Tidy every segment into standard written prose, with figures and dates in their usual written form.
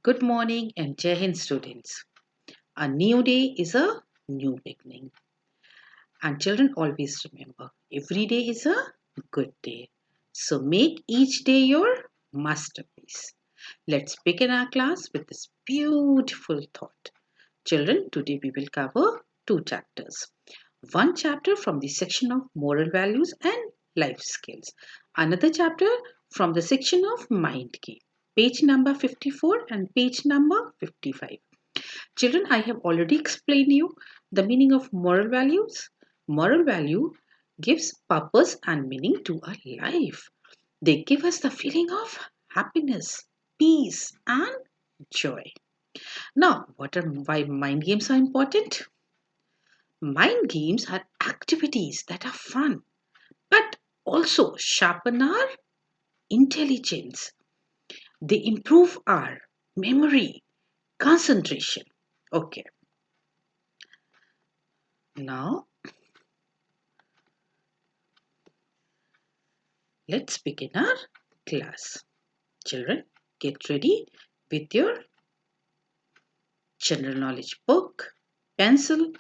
Good morning and Jai Hind students. A new day is a new beginning. And children always remember, every day is a good day. So make each day your masterpiece. Let's begin our class with this beautiful thought. Children, today we will cover two chapters. One chapter from the section of moral values and life skills. Another chapter from the section of mind game. Page number 54 and page number 55. Children, I have already explained you the meaning of moral values. Moral value gives purpose and meaning to our life. They give us the feeling of happiness, peace, and joy. Now, why mind games are important? Mind games are activities that are fun, but also sharpen our intelligence. They improve our memory, concentration. Okay, now let's begin our class. Children, get ready with your general knowledge book, pencil,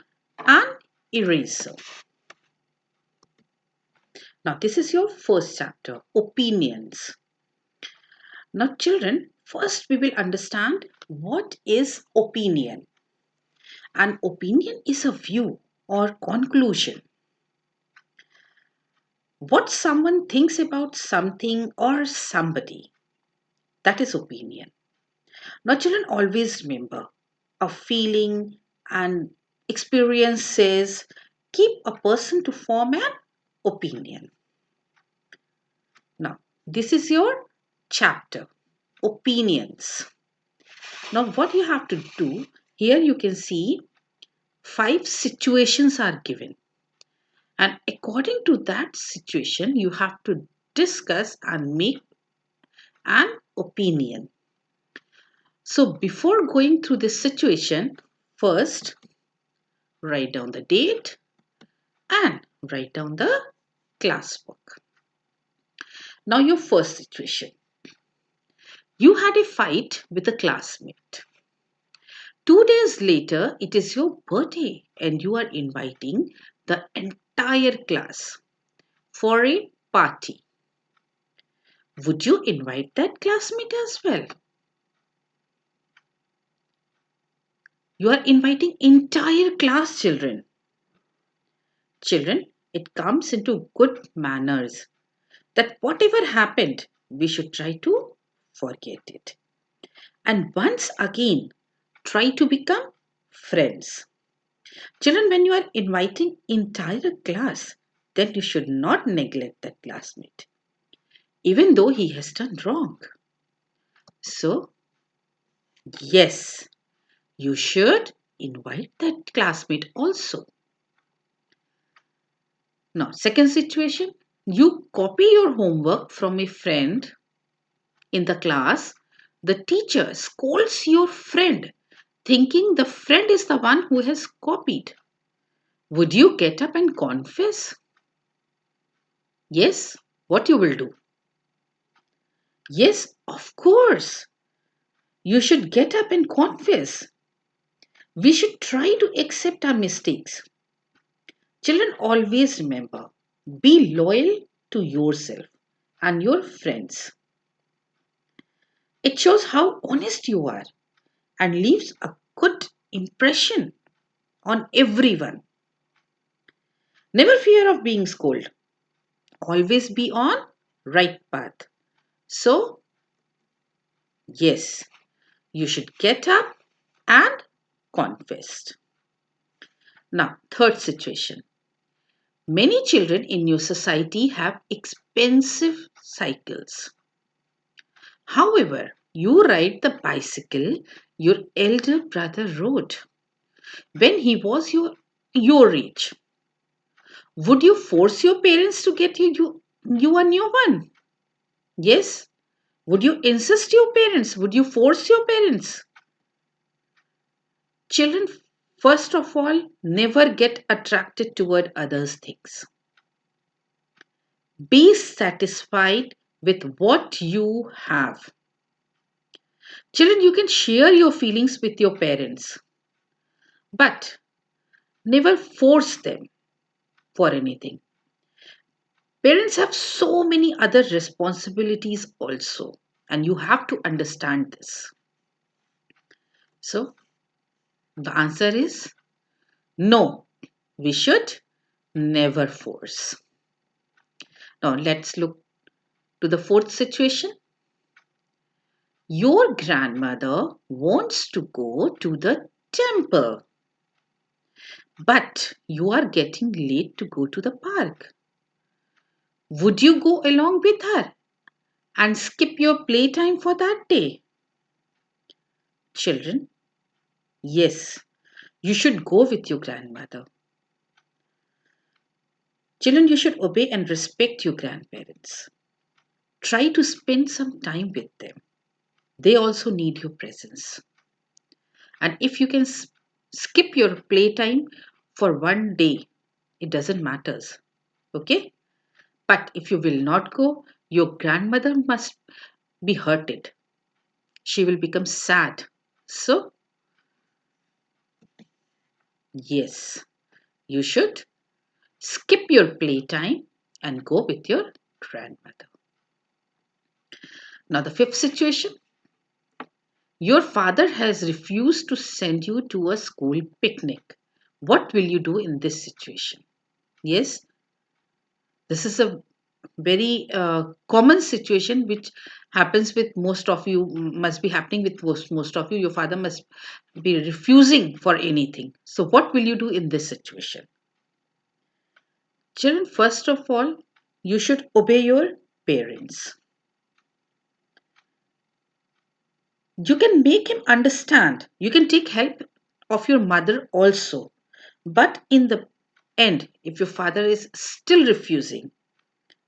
and eraser. Now, this is your first chapter, opinions. Now, children, first we will understand what is opinion. An opinion is a view or conclusion. What someone thinks about something or somebody. That is opinion. Now, children, always remember a feeling and experiences keep a person to form an opinion. Now, this is your chapter, opinions. Now, what you have to do here, you can see 5 situations are given, and according to that situation, you have to discuss and make an opinion. So, before going through this situation, first write down the date and write down the class book. Now, your first situation. You had a fight with a classmate. 2 days later, it is your birthday and you are inviting the entire class for a party. Would you invite that classmate as well? You are inviting entire class children. Children, it comes into good manners that whatever happened, we should try to forget it. And once again, try to become friends. Children, when you are inviting entire class, then you should not neglect that classmate, even though he has done wrong. So, yes, you should invite that classmate also. Now, second situation, you copy your homework from a friend in the class. The teacher scolds your friend, thinking the friend is the one who has copied. Would you get up and confess? Yes, what you will do? Yes, of course. You should get up and confess. We should try to accept our mistakes. Children, always remember, be loyal to yourself and your friends. It shows how honest you are and leaves a good impression on everyone. Never fear of being scolded. Always be on right path. So, yes, you should get up and confess. Now, third situation. Many children in your society have expensive cycles. However, you ride the bicycle your elder brother rode when he was your age. Would you force your parents to get you a new one? Yes. Would you insist your parents? Would you force your parents? Children, first of all, never get attracted toward others' things. Be satisfied with what you have. Children, you can share your feelings with your parents, but never force them for anything. Parents have so many other responsibilities also, and you have to understand this. So, the answer is no, we should never force. Now, let's look to the fourth situation. Your grandmother wants to go to the temple, but you are getting late to go to the park. Would you go along with her and skip your playtime for that day? Children, yes, you should go with your grandmother. Children, you should obey and respect your grandparents. Try to spend some time with them. They also need your presence. And if you can skip your playtime for one day, it doesn't matter. Okay? But if you will not go, your grandmother must be hurted. She will become sad. So, yes, you should skip your playtime and go with your grandmother. Now, the fifth situation, your father has refused to send you to a school picnic. What will you do in this situation? Yes, this is a very common situation which happens with most of you, must be happening with most of you. Your father must be refusing for anything. So, what will you do in this situation? Children, first of all, you should obey your parents. You can make him understand. You can take help of your mother also. But in the end, if your father is still refusing,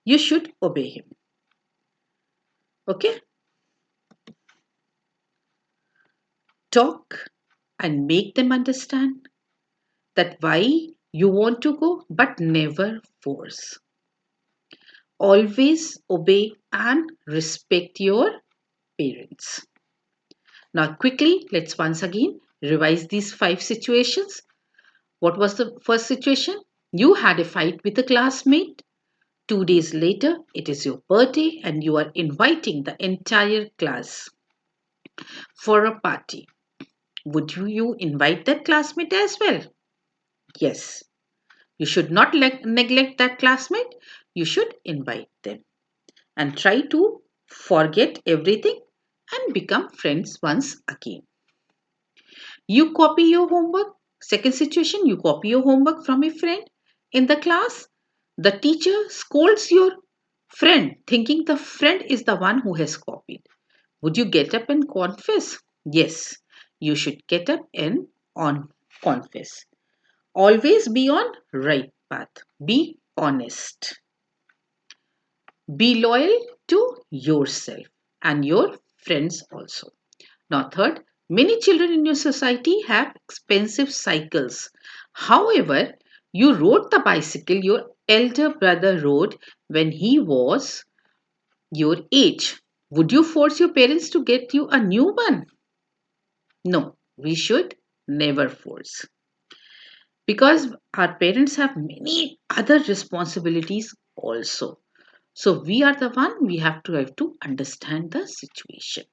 you should obey him. Okay? Talk and make them understand that why you want to go, but never force. Always obey and respect your parents. Now, quickly, let's once again revise these five situations. What was the first situation? You had a fight with a classmate. 2 days later, it is your birthday and you are inviting the entire class for a party. Would you invite that classmate as well? Yes. You should not neglect that classmate. You should invite them and try to forget everything and become friends once again. You copy your homework. Second situation, you copy your homework from a friend in the class. The teacher scolds your friend, thinking the friend is the one who has copied. Would you get up and confess? Yes, you should get up and on confess. Always be on right path. Be honest. Be loyal to yourself and your friends also. Now, third, many children in your society have expensive cycles. However, you rode the bicycle your elder brother rode when he was your age. Would you force your parents to get you a new one? No, we should never force. Because our parents have many other responsibilities also. So we are the one we have to understand the situation.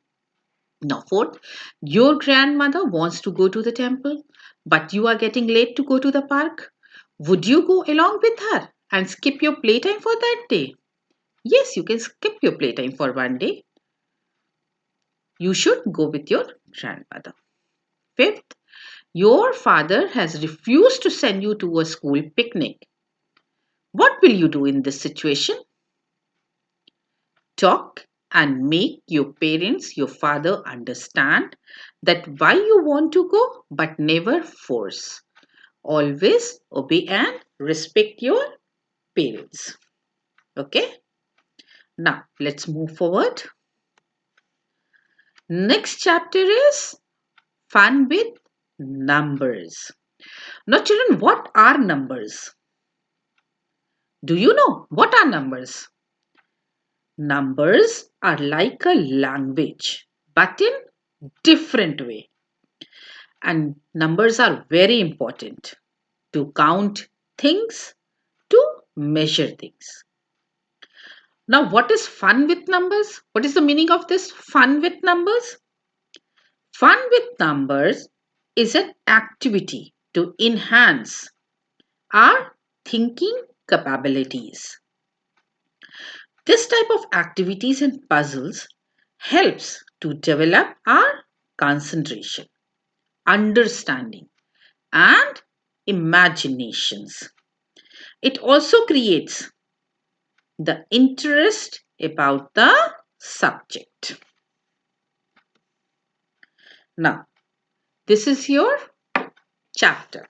Now, fourth, your grandmother wants to go to the temple, but you are getting late to go to the park. Would you go along with her and skip your playtime for that day? Yes, you can skip your playtime for one day. You should go with your grandmother. Fifth, your father has refused to send you to a school picnic. What will you do in this situation? Talk and make your parents, your father understand that why you want to go, but never force. Always obey and respect your parents. Okay? Now, let's move forward. Next chapter is fun with numbers. Now, children, what are numbers? Do you know what are numbers? Numbers are like a language, but in different way. And numbers are very important to count things, to measure things. Now, what is fun with numbers? What is the meaning of this fun with numbers? Fun with numbers is an activity to enhance our thinking capabilities. This type of activities and puzzles helps to develop our concentration, understanding, and imaginations. It also creates the interest about the subject. Now, this is your chapter,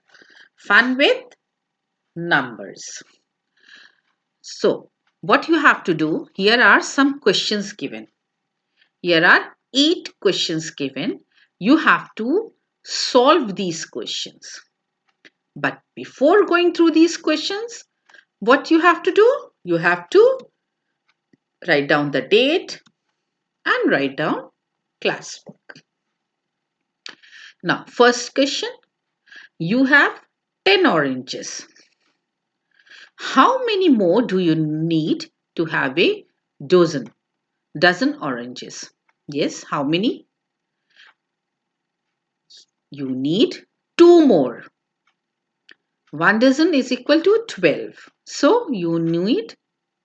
Fun with Numbers. So, what you have to do, here are some questions given. Here are 8 questions given. You have to solve these questions. But before going through these questions, what you have to do? You have to write down the date and write down classwork. Now, first question, you have 10 oranges. How many more do you need to have a dozen oranges? Yes, how many? You need 2 more. 1 dozen is equal to 12. So you need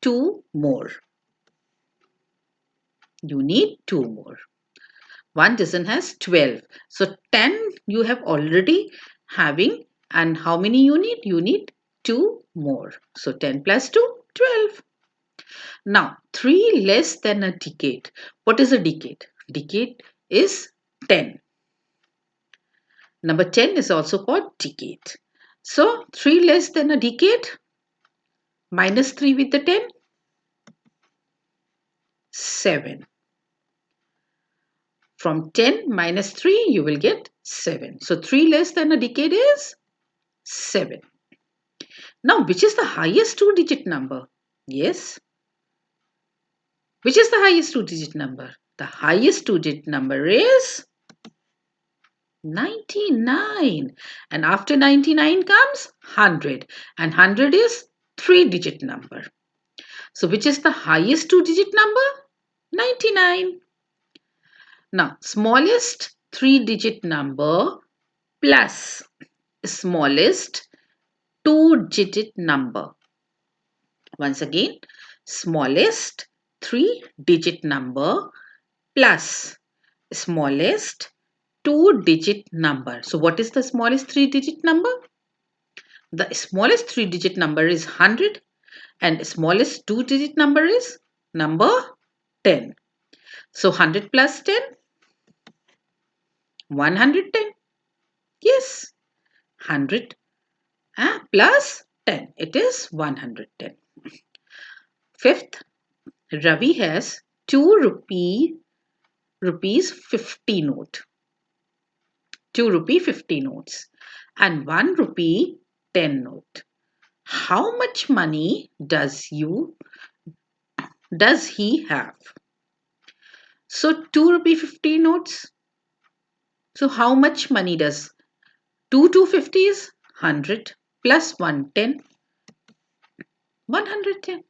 2 more. You need 2 more. 1 dozen has 12. So 10 you have already having, and how many you need? You need 2 more. So 10 plus 2, 12. Now 3 less than a decade. What is a decade? Decade is 10. Number 10 is also called decade. So 3 less than a decade, minus 3 with the 10, 7. From 10 minus 3, you will get 7. So 3 less than a decade is 7. Now, which is the highest two-digit number? Yes. Which is the highest two-digit number? The highest two-digit number is 99. And after 99 comes 100. And 100 is three-digit number. So, which is the highest two-digit number? 99. Now, smallest three-digit number plus smallest two-digit number. Once again, smallest three-digit number plus smallest two-digit number. So, what is the smallest three-digit number? The smallest three-digit number is 100 and smallest two-digit number is number 10. So, 100 plus 10, 110. Yes, 100 plus 10. It is 110. Fifth, Ravi has 2 rupees 50 note. 2 rupee 50 notes and 1 rupee 10 note. How much money does he have? So 2 rupee 50 notes. So how much money does 2 250s? 100 plus 110, 110.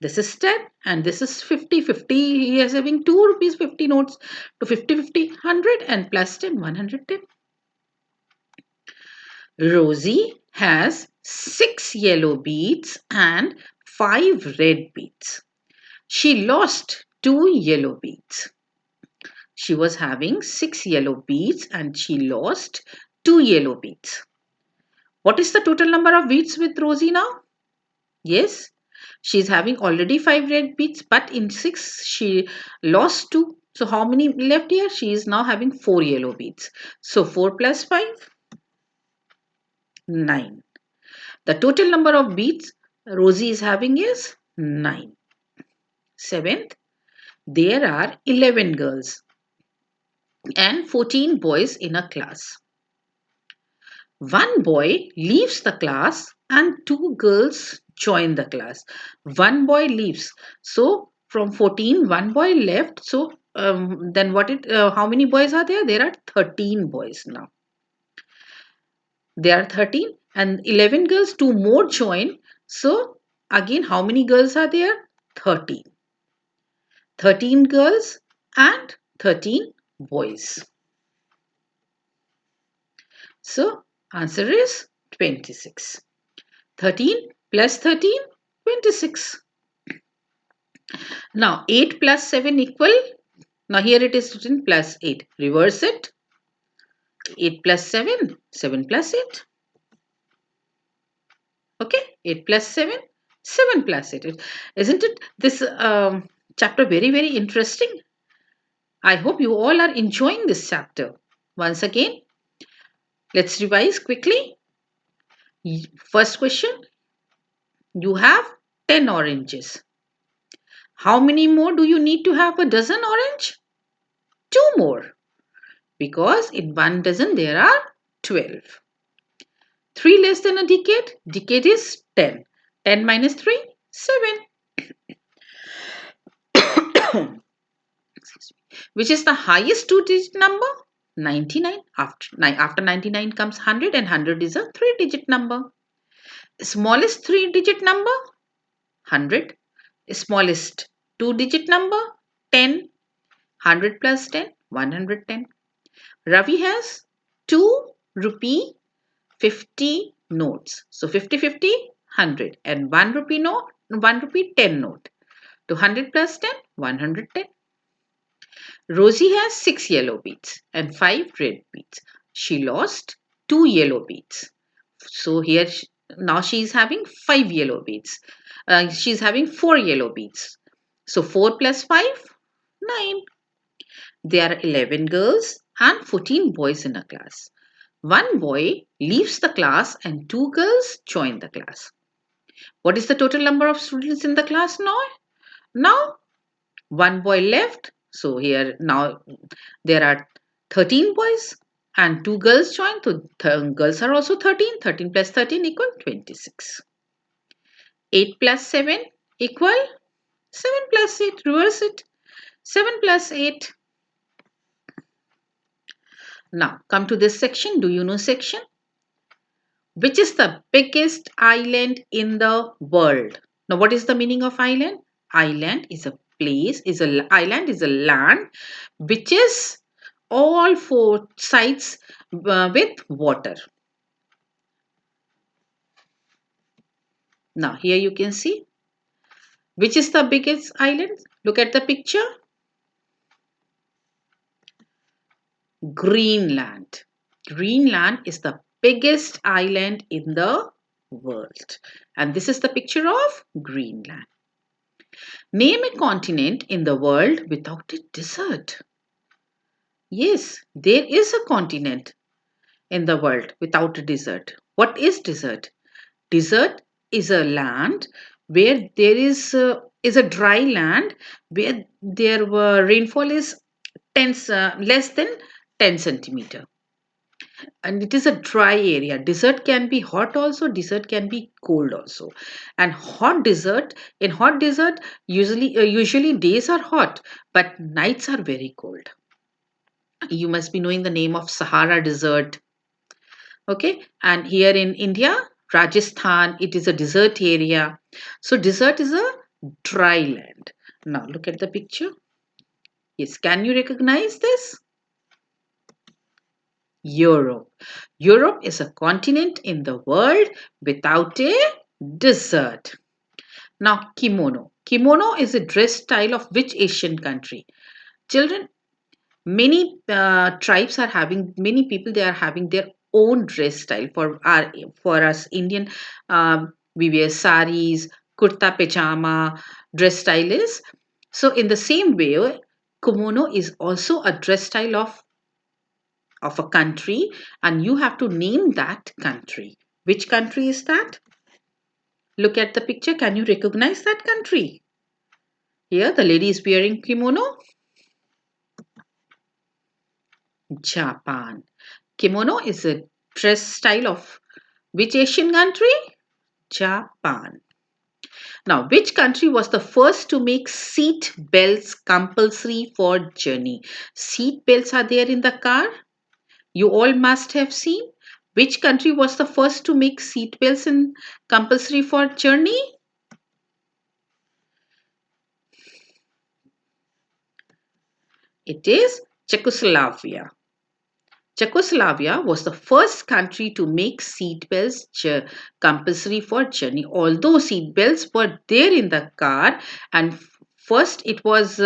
This is 10 and this is 50. 50, he is having 2 rupees 50 notes. To 50, 50, 100 and plus 10, 110. Rosie has 6 yellow beads and 5 red beads. She lost 2 yellow beads. She was having 6 yellow beads and she lost 2 yellow beads. What is the total number of beads with Rosie now? Yes, she is having already 5 red beads, but in 6 she lost 2. So how many left here? She is now having 4 yellow beads. So 4 plus 5, 9. The total number of beads Rosie is having is 9. Seventh, there are 11 girls and 14 boys in a class. One boy leaves the class and 2 girls join the class. One boy leaves. So from 14, one boy left. So then what it? How many boys are there? There are 13 boys now. There are 13 and 11 girls. Two more join. So again, how many girls are there? 13. 13 girls and 13 boys. So answer is 26. 13 plus 13, 26. Now 8 plus 7 equal. Now here it is written plus 8. Reverse it. 8 plus 7, 7 plus 8. Okay, 8 plus 7, 7 plus 8. Isn't it this chapter very, very interesting? I hope you all are enjoying this chapter. Once again, let's revise quickly. First question, you have 10 oranges. How many more do you need to have a dozen orange? 2 more. Because in one dozen there are 12. 3 less than a decade? Decade is 10. 10 minus 3? 7. Which is the highest two-digit number? 99. After 99 comes 100 and 100 is a three-digit number. Smallest three-digit number? 100. Smallest two-digit number? 10. 100 plus 10? 110. Ravi has 2 rupee 50 notes. So 50, 50, 100. And 1 rupee note, 1 rupee 10 note. 200 plus 10, 110. Rosie has 6 yellow beads and 5 red beads. She lost 2 yellow beads. So here now she is having 5 yellow beads. She is having 4 yellow beads. So 4 plus 5, 9. There are 11 girls and 14 boys in a class. One boy leaves the class and 2 girls join the class. What is the total number of students in the class now? Now, one boy left. So here now there are 13 boys and 2 girls joined. So girls are also 13. 13 plus 13 equal 26. 8 plus 7 equal 7 plus 8. Reverse it. 7 plus 8. Now come to this section. Do you know section? Which is the biggest island in the world? Now, what is the meaning of island? Island is a place, island is a land which is all four sides with water. Now, here you can see which is the biggest island. Look at the picture. Greenland. Greenland is the biggest island in the world. And this is the picture of Greenland. Name a continent in the world without a desert. Yes, there is a continent in the world without a desert. What is desert? Desert is a land where there is a dry land where their rainfall is 10, less than 10 centimeter. And it is a dry area. Desert can be hot also, desert can be cold also. And in hot desert, usually days are hot, but nights are very cold. You must be knowing the name of Sahara Desert. Okay, and here in India, Rajasthan, it is a desert area. So desert is a dry land. Now look at the picture. Yes, can you recognize this? Europe. Europe is a continent in the world without a desert. Now kimono. Kimono is a dress style of which Asian country? Children, many tribes are having, many people, they are having their own dress style. For us Indian, we wear saris, kurta pajama. Dress style is so. In the same way, kimono is also a dress style of a country, and you have to name that country. Which country is that? Look at the picture. Can you recognize that country? Here the lady is wearing kimono. Japan. Kimono is a dress style of which Asian country? Japan. Now, which country was the first to make seat belts compulsory for journey? Seat belts are there in the car. You all must have seen. Which country was the first to make seat belts in compulsory for journey? It is Czechoslovakia. Czechoslovakia was the first country to make seatbelts compulsory for journey. Although seatbelts were there in the car, and first it was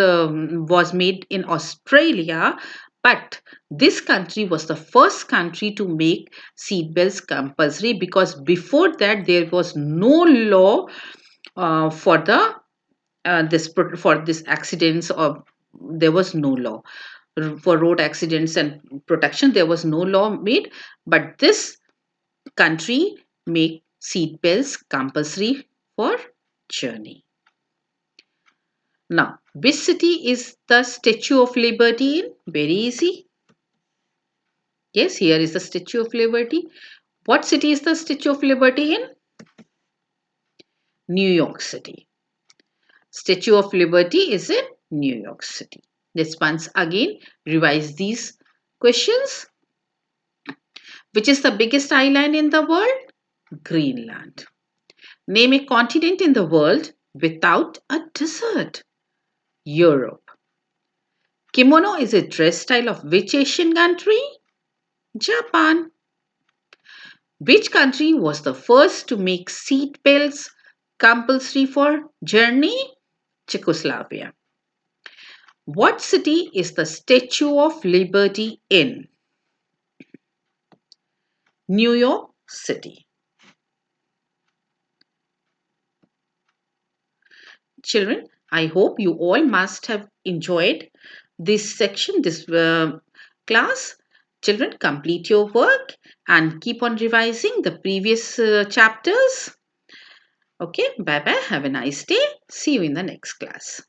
made in Australia, but this country was the first country to make seatbelts compulsory because before that there was no law for the for this accidents, or there was no law for road accidents and protection. There was no law made, but this country make seat belts compulsory for journey. Now, which city is the Statue of Liberty in? Very easy. Yes, here is the Statue of Liberty. What city is the Statue of Liberty in? New York City. Statue of Liberty is in New York City. Let's once again revise these questions. Which is the biggest island in the world? Greenland. Name a continent in the world without a desert. Europe. Kimono is a dress style of which Asian country? Japan. Which country was the first to make seat belts compulsory for journey? Czechoslovakia. What city is the Statue of Liberty in? New York City. Children, I hope you all must have enjoyed this section, this class. Children, complete your work and keep on revising the previous chapters. Okay, bye bye. Have a nice day. See you in the next class.